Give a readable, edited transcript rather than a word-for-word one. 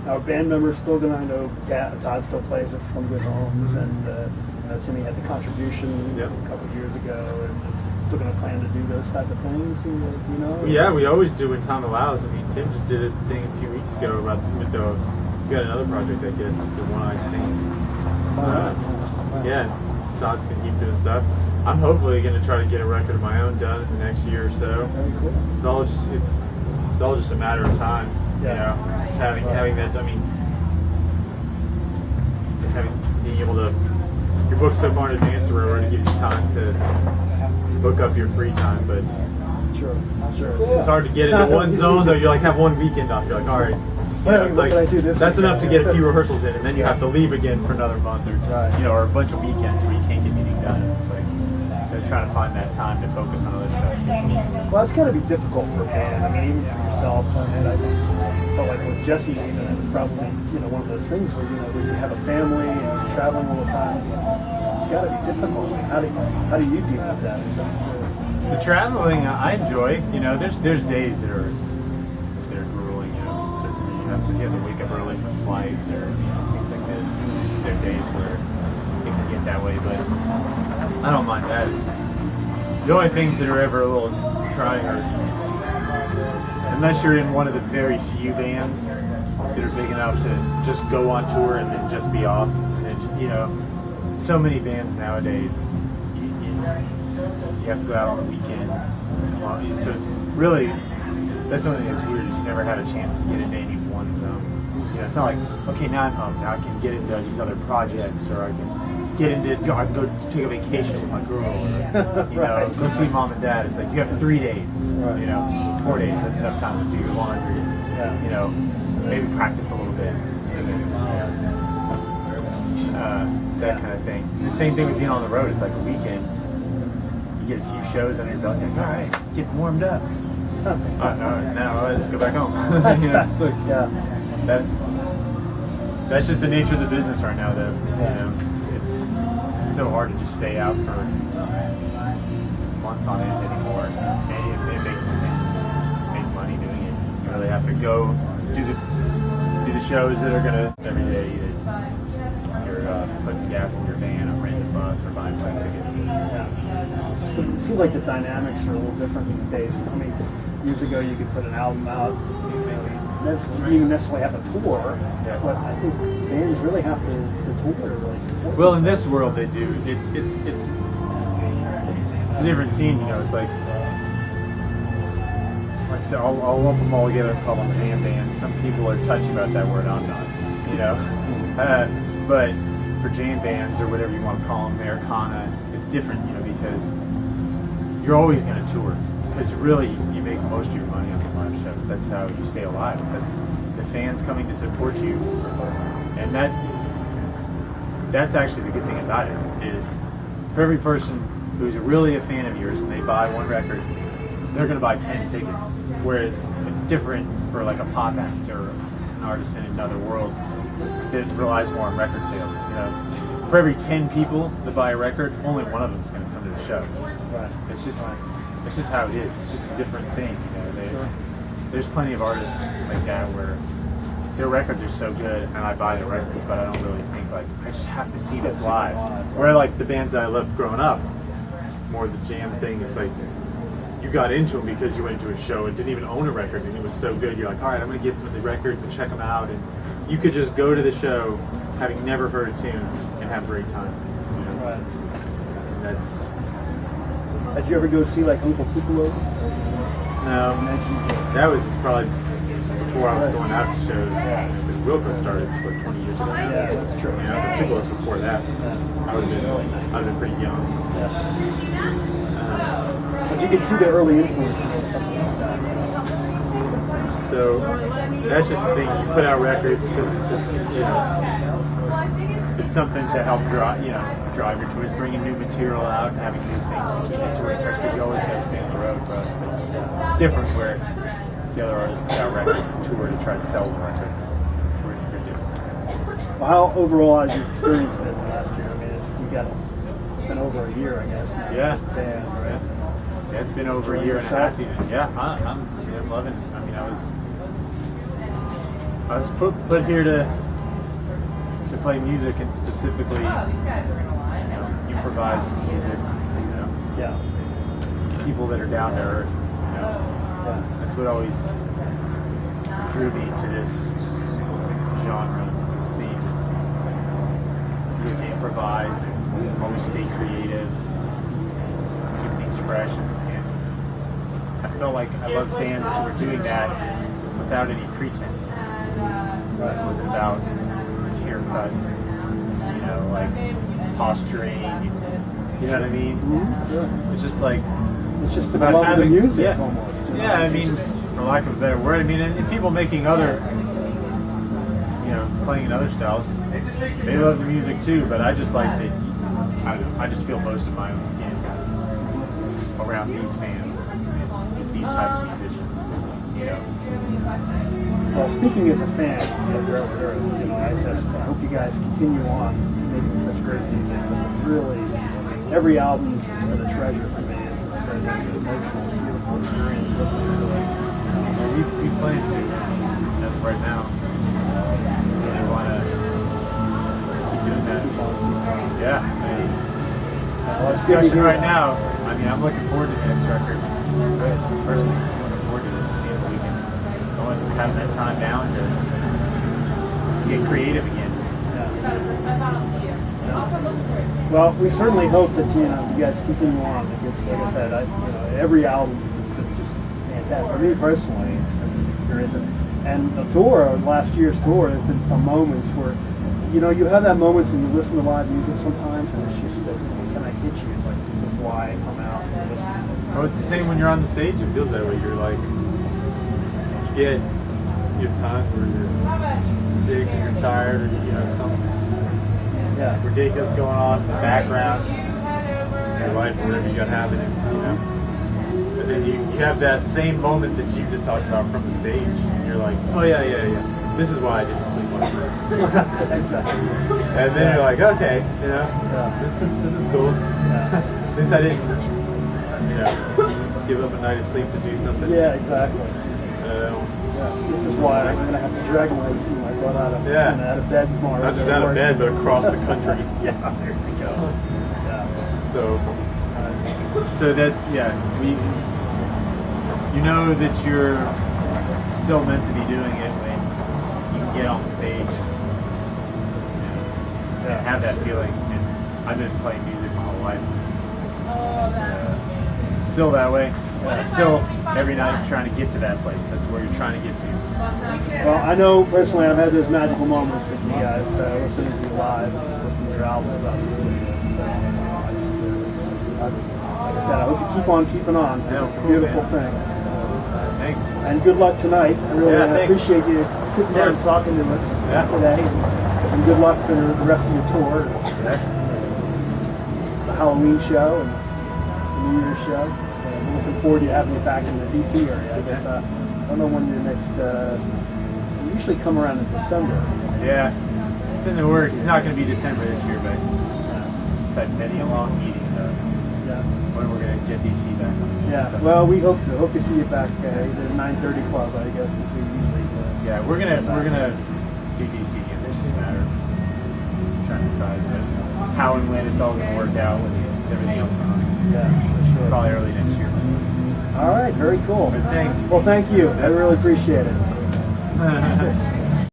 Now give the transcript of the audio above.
our band members still going to, I know Todd still plays with From Good Homes, and Timmy had the contribution a couple of years ago, and still going to plan to do those type of things, do you know? Yeah, we always do when time allows. I mean, Tim just did a thing a few weeks ago about he's got another project, I guess, the One-Eyed Saints. Yeah, Todd's going to keep doing stuff. I'm hopefully going to try to get a record of my own done in the next year or so. Very cool. It's all just a matter of time. You know, it's having that. I mean, being able to. You're booked so far in advance where it already gives you time to book up your free time, but sure. It's hard to get into one zone though. You like have one weekend off. You're like, all right. It's like, that's enough to get a few rehearsals in, and then you have to leave again for another month or two, or a bunch of weekends where you can't get anything done. It's like, so trying to find that time to focus on other stuff. Well, it's got to be difficult for a band. I mean, even for yourself. I felt like with Jesse, it was probably one of those things where where you have a family and you're traveling all the time. It's got to be difficult. I mean, how do you deal with that? The traveling I enjoy. There's days that are grueling. Certainly you have to wake up early for flights or things like this. There are days where it can get that way, but I don't mind that. It's the only things that are ever a little trying are unless you're in one of the very few bands that are big enough to just go on tour and then just be off. And then, so many bands nowadays, you have to go out on the weekends. So it's really, that's the only thing that's weird is you never had a chance to get into any one zone. It's not like, okay, now I'm home. Now I can get into these other projects, or I can get into, I can go take a vacation with my girl, or go see mom and dad. It's like you have 3 days, 4 days. That's enough time to do your laundry. Maybe practice a little bit, that kind of thing. The same thing with being on the road. It's like a weekend. You get a few shows under your belt. You're like, all right, get warmed up. Now let's go back home. That's just the nature of the business right now, though. It's so hard to just stay out for months on end anymore. And make money doing it. You really have to go do the shows that are gonna every day. You're putting gas in your van, or renting a bus, or buying plane tickets. It seems like the dynamics are a little different these days. I mean, years ago you could put an album out. You didn't necessarily have a tour, but I think bands really have to tour to really support. Well, in this world they do. It's a different scene, It's like I said, I'll lump them all together and call them jam bands. Some people are touchy about that word. I'm not, but for jam bands or whatever you want to call them, Americana, it's different, because you're always going to tour. Because really, you make most of your money on the live show. That's how you stay alive. That's the fans coming to support you, and that's actually the good thing about it is, for every person who's really a fan of yours and they buy one record, they're going to buy 10 tickets. Whereas it's different for like a pop act or an artist in another world that relies more on record sales. For every 10 people that buy a record, only one of them is going to come to the show. Right. It's just how it is. It's just a different thing. There's plenty of artists like that where their records are so good and I buy the records, but I don't really think I just have to see this live. Where like the bands I loved growing up, more the jam thing, it's like you got into them because you went to a show and didn't even own a record and it was so good. You're like, all right, I'm going to get some of the records and check them out. And you could just go to the show having never heard a tune and have a great time. Right. And that's. Did you ever go see like Uncle Tupelo? No, that was probably before I was going out to shows. Because Wilco started 20 years ago. Yeah, that's true. But Tupelo was before that. I would have been pretty young. But you could see the early influences and something like that. So that's just the thing. You put out records because it's just it's something to help drive your choice, bringing new material out and having new things to keep it touring because you always got to stay on the road for us. But it's different where the other artists put out records and tour to try to sell the records. We're different. Well, how overall has your experience been last year? I mean, it's been over a year, I guess. Yeah. Right? Yeah, it's been over a year and a half even. Yeah, I'm loving it. I mean, I was put here to play music and specifically improvise music. Yeah. People that are down to earth. Yeah. That's what always drew me to this genre, this scene. To improvise and always stay creative, keep things fresh, and I felt like I loved bands who were doing that without any pretense. It wasn't about haircuts, and, like posturing. You know what I mean? Mm-hmm. Sure. It's just like it's just about having the music yeah, almost. Yeah, I mean, for lack of a better word, I mean, and people making other. Playing in other styles, they love the music too, but I just like that. I just feel most of my own skin around these fans, and these type of musicians. Well, speaking as a fan of Earth, I hope you guys continue on making such great music, because it really, every album has been a treasure for me. It's been an emotional, beautiful experience listening to it. We plan to right now. I want to keep doing that. Yeah, discussion right now. I mean, I'm looking forward to the next record. Personally, I'm looking forward to seeing if we can have that time down to get creative again. Yeah. Well, we certainly hope that you guys continue on, because, like I said, every album has been just fantastic. For me personally, it's been an experience. And the tour, last year's tour, there's been some moments where, you have that moments when you listen to live music sometimes, and it's just that kind of hit you. It's like, this is why I come out and listen to this. Oh, it's the same when you're on the stage. It feels that way. You're like, you have times where you're sick, or you're tired, or something ridiculous going on in the background in your life, or whatever you got happening, And then you have that same moment that you just talked about from the stage. And you're like, oh yeah. This is why I didn't sleep last night. Exactly. And then you're like, okay, this is cool. At least I didn't, give up a night of sleep to do something. Yeah, exactly. This is why I'm gonna have to drag my butt out of bed tomorrow. Not just out of bed, but across the country. Yeah, there we go. Yeah. So that's you know that you're still meant to be doing it when you can get on the stage and have that feeling. And I've been playing music my whole life. It's still that way. I'm still every night trying to get to that place. That's where you're trying to get to. Well, I know personally I've had those magical moments with you guys, listening to you live, listening to your albums, obviously. So like I said, I hope you keep on keeping on. It's a beautiful thing. Thanks. And good luck tonight. I really appreciate you sitting down and talking to us today. And good luck for the rest of your tour. The Halloween show and the New Year's show. And we're looking forward to having you back in the DC area. I guess I don't know when your next. You usually come around in December. Yeah, it's in the works. It's not going to be December this year, but I've had many a long meeting when we're going to get DC back. Yeah. So. Well, we hope to see you back at the 9:30 Club, I guess, as we usually do. Yeah, we're gonna do DC again. It's just a matter of trying to decide how and when it's all going to work out with everything else going on. Yeah, for sure. Probably early next year. All right, very cool. But thanks. Well, thank you. I really appreciate it.